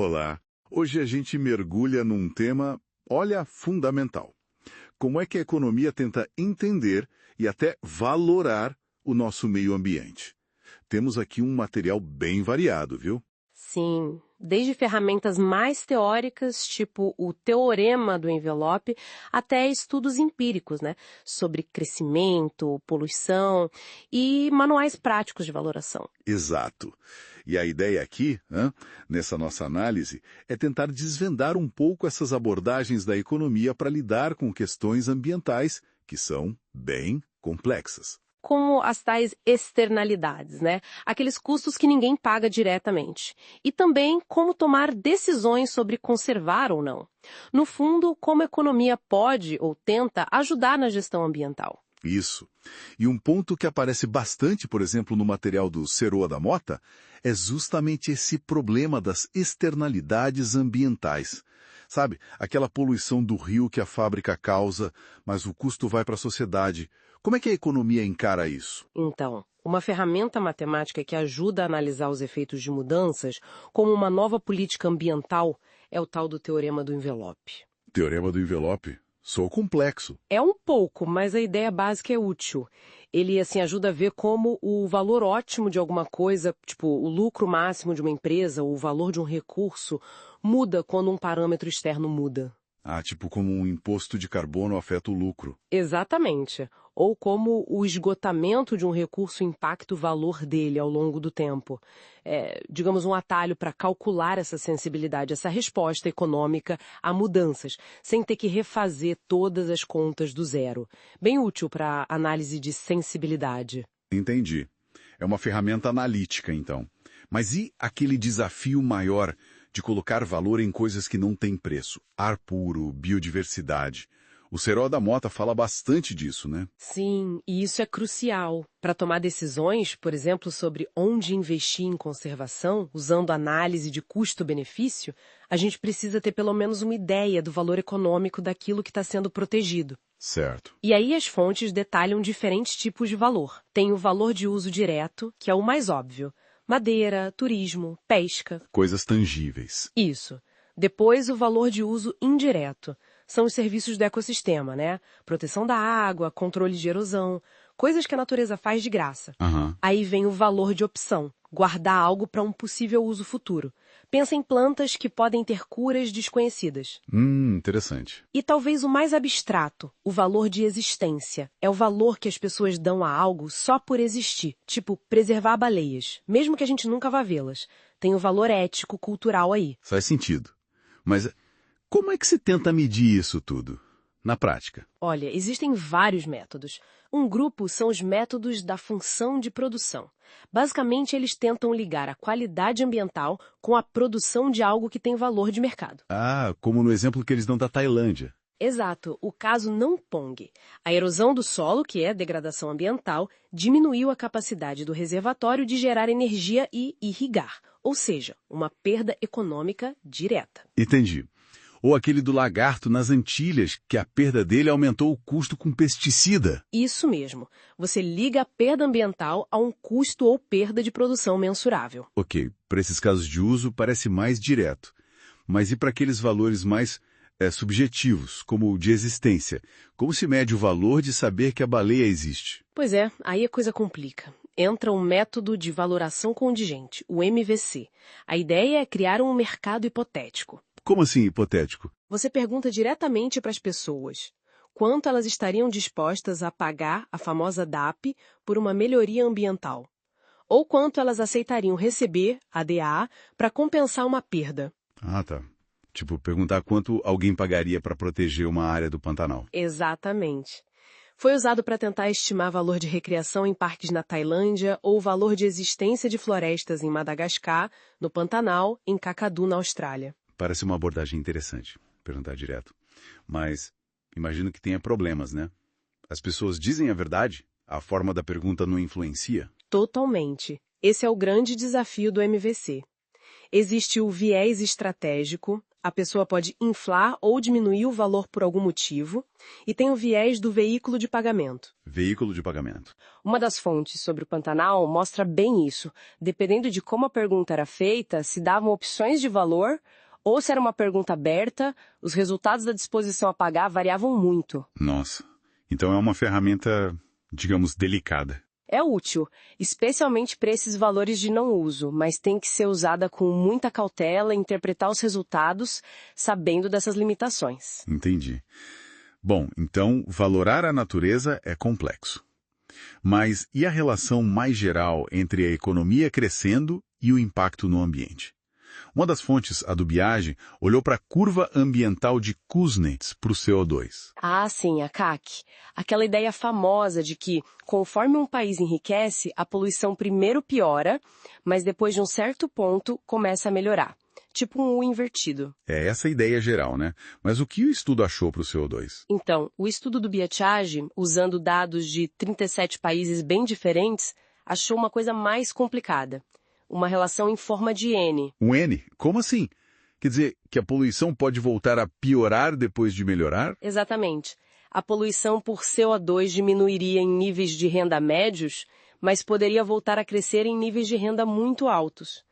Olá! Hoje a gente mergulha num tema, olha, fundamental. Como é que a economia tenta entender e até valorar o nosso meio ambiente? Temos aqui um material bem variado, viu? Sim, desde ferramentas mais teóricas, tipo o teorema do envelope, até estudos empíricos, né, sobre crescimento, poluição e manuais práticos de valoração. Exato. E a ideia aqui, nessa nossa análise, é tentar desvendar um pouco essas abordagens da economia para lidar com questões ambientais que são bem complexas. Como as tais externalidades, né? Aqueles custos que ninguém paga diretamente. E também como tomar decisões sobre conservar ou não. No fundo, como a economia pode ou tenta ajudar na gestão ambiental. Isso. E um ponto que aparece bastante, por exemplo, no material do Ceroa da Mota, é justamente esse problema das externalidades ambientais. Sabe, aquela poluição do rio que a fábrica causa, mas o custo vai para a sociedade. Como é que a economia encara isso? Então, uma ferramenta matemática que ajuda a analisar os efeitos de mudanças, como uma nova política ambiental, é o tal do teorema do envelope. Teorema do envelope. Sou complexo. É um pouco, mas a ideia básica é útil. Ele, assim, ajuda a ver como o valor ótimo de alguma coisa, tipo o lucro máximo de uma empresa ou o valor de um recurso, muda quando um parâmetro externo muda. Ah, tipo como um imposto de carbono afeta o lucro. Exatamente. Ou como o esgotamento de um recurso impacta o valor dele ao longo do tempo. É, digamos, um atalho para calcular essa sensibilidade, essa resposta econômica a mudanças, sem ter que refazer todas as contas do zero. Bem útil para análise de sensibilidade. Entendi. É uma ferramenta analítica, então. Mas e aquele desafio maior de colocar valor em coisas que não têm preço? Ar puro, biodiversidade. O Serol da Mota fala bastante disso, né? Sim, e isso é crucial. Para tomar decisões, por exemplo, sobre onde investir em conservação, usando análise de custo-benefício, a gente precisa ter pelo menos uma ideia do valor econômico daquilo que está sendo protegido. Certo. E aí as fontes detalham diferentes tipos de valor. Tem o valor de uso direto, que é o mais óbvio. Madeira, turismo, pesca. Coisas tangíveis. Isso. Depois, o valor de uso indireto. São os serviços do ecossistema, né? Proteção da água, controle de erosão, coisas que a natureza faz de graça. Aham. Aí vem o valor de opção, guardar algo para um possível uso futuro. Pensa em plantas que podem ter curas desconhecidas. Interessante. E talvez o mais abstrato, o valor de existência. É o valor que as pessoas dão a algo só por existir. Tipo, preservar baleias, mesmo que a gente nunca vá vê-las. Tem o valor ético, cultural aí. Faz sentido. Mas como é que se tenta medir isso tudo? Na prática. Olha, existem vários métodos. Um grupo são os métodos da função de produção. Basicamente, eles tentam ligar a qualidade ambiental com a produção de algo que tem valor de mercado. Ah, como no exemplo que eles dão da Tailândia. Exato, o caso Nampong. A erosão do solo, que é a degradação ambiental, diminuiu a capacidade do reservatório de gerar energia e irrigar, ou seja, uma perda econômica direta. Entendi. Ou aquele do lagarto nas Antilhas, que a perda dele aumentou o custo com pesticida. Isso mesmo. Você liga a perda ambiental a um custo ou perda de produção mensurável. Ok, para esses casos de uso parece mais direto. Mas e para aqueles valores mais subjetivos, como o de existência? Como se mede o valor de saber que a baleia existe? Pois é, aí a coisa complica. Entra um método de valoração contingente, o MVC. A ideia é criar um mercado hipotético. Como assim hipotético? Você pergunta diretamente para as pessoas quanto elas estariam dispostas a pagar a famosa DAP por uma melhoria ambiental, ou quanto elas aceitariam receber, a DA, para compensar uma perda. Ah, tá. Tipo, perguntar quanto alguém pagaria para proteger uma área do Pantanal. Exatamente. Foi usado para tentar estimar valor de recreação em parques na Tailândia ou valor de existência de florestas em Madagascar, no Pantanal, em Kakadu, na Austrália. Parece uma abordagem interessante, perguntar direto. Mas imagino que tenha problemas, né? As pessoas dizem a verdade? A forma da pergunta não influencia? Totalmente. Esse é o grande desafio do MVC. Existe o viés estratégico, a pessoa pode inflar ou diminuir o valor por algum motivo, e tem o viés do veículo de pagamento. Veículo de pagamento. Uma das fontes sobre o Pantanal mostra bem isso. Dependendo de como a pergunta era feita, se davam opções de valor, ou se era uma pergunta aberta, os resultados da disposição a pagar variavam muito. Nossa, então é uma ferramenta, digamos, delicada. É útil, especialmente para esses valores de não uso, mas tem que ser usada com muita cautela e interpretar os resultados sabendo dessas limitações. Entendi. Bom, então, valorar a natureza é complexo. Mas e a relação mais geral entre a economia crescendo e o impacto no ambiente? Uma das fontes, a do Biagi, olhou para a curva ambiental de Kuznets para o CO2. Ah, sim, a CAC. Aquela ideia famosa de que, conforme um país enriquece, a poluição primeiro piora, mas depois de um certo ponto começa a melhorar. Tipo um U invertido. É essa a ideia geral, né? Mas o que o estudo achou para o CO2? Então, o estudo do Biagi, usando dados de 37 países bem diferentes, achou uma coisa mais complicada. Uma relação em forma de N. Um N? Como assim? Quer dizer, que a poluição pode voltar a piorar depois de melhorar? Exatamente. A poluição por CO2 diminuiria em níveis de renda médios, mas poderia voltar a crescer em níveis de renda muito altos.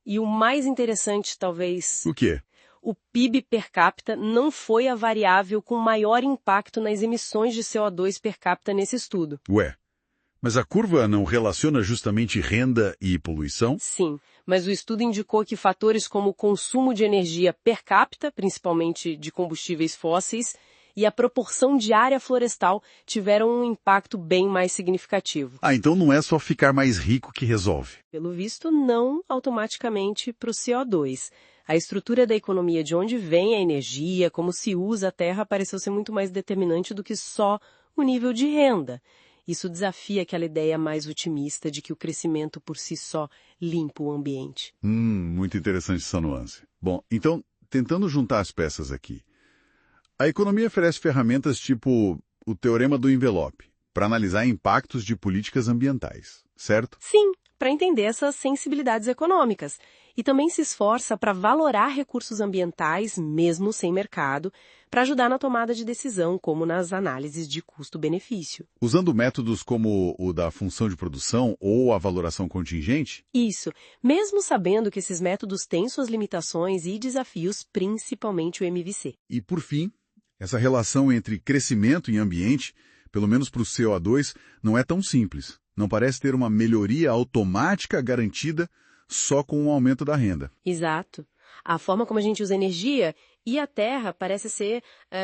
E o mais interessante, talvez... O quê? O PIB per capita não foi a variável com maior impacto nas emissões de CO2 per capita nesse estudo. Ué, mas a curva não relaciona justamente renda e poluição? Sim, mas o estudo indicou que fatores como o consumo de energia per capita, principalmente de combustíveis fósseis, e a proporção de área florestal tiveram um impacto bem mais significativo. Ah, então não é só ficar mais rico que resolve. Pelo visto, não automaticamente para o CO2. A estrutura da economia, de onde vem a energia, como se usa a terra, pareceu ser muito mais determinante do que só o nível de renda. Isso desafia aquela ideia mais otimista de que o crescimento por si só limpa o ambiente. Muito interessante essa nuance. Bom, então, tentando juntar as peças aqui. A economia oferece ferramentas tipo o teorema do envelope, para analisar impactos de políticas ambientais, certo? Sim, para entender essas sensibilidades econômicas. E também se esforça para valorar recursos ambientais, mesmo sem mercado, para ajudar na tomada de decisão, como nas análises de custo-benefício. Usando métodos como o da função de produção ou a valoração contingente? Isso, mesmo sabendo que esses métodos têm suas limitações e desafios, principalmente o MVC. E, por fim, essa relação entre crescimento e ambiente, pelo menos para o CO2, não é tão simples. Não parece ter uma melhoria automática garantida só com o aumento da renda. Exato. A forma como a gente usa energia e a terra parece ser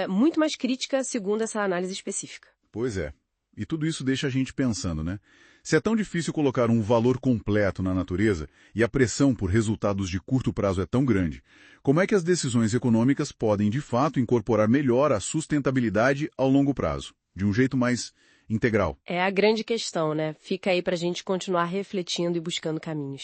muito mais crítica segundo essa análise específica. Pois é. E tudo isso deixa a gente pensando, né? Se é tão difícil colocar um valor completo na natureza e a pressão por resultados de curto prazo é tão grande, como é que as decisões econômicas podem, de fato, incorporar melhor a sustentabilidade ao longo prazo, de um jeito mais integral? É a grande questão, né? Fica aí para a gente continuar refletindo e buscando caminhos.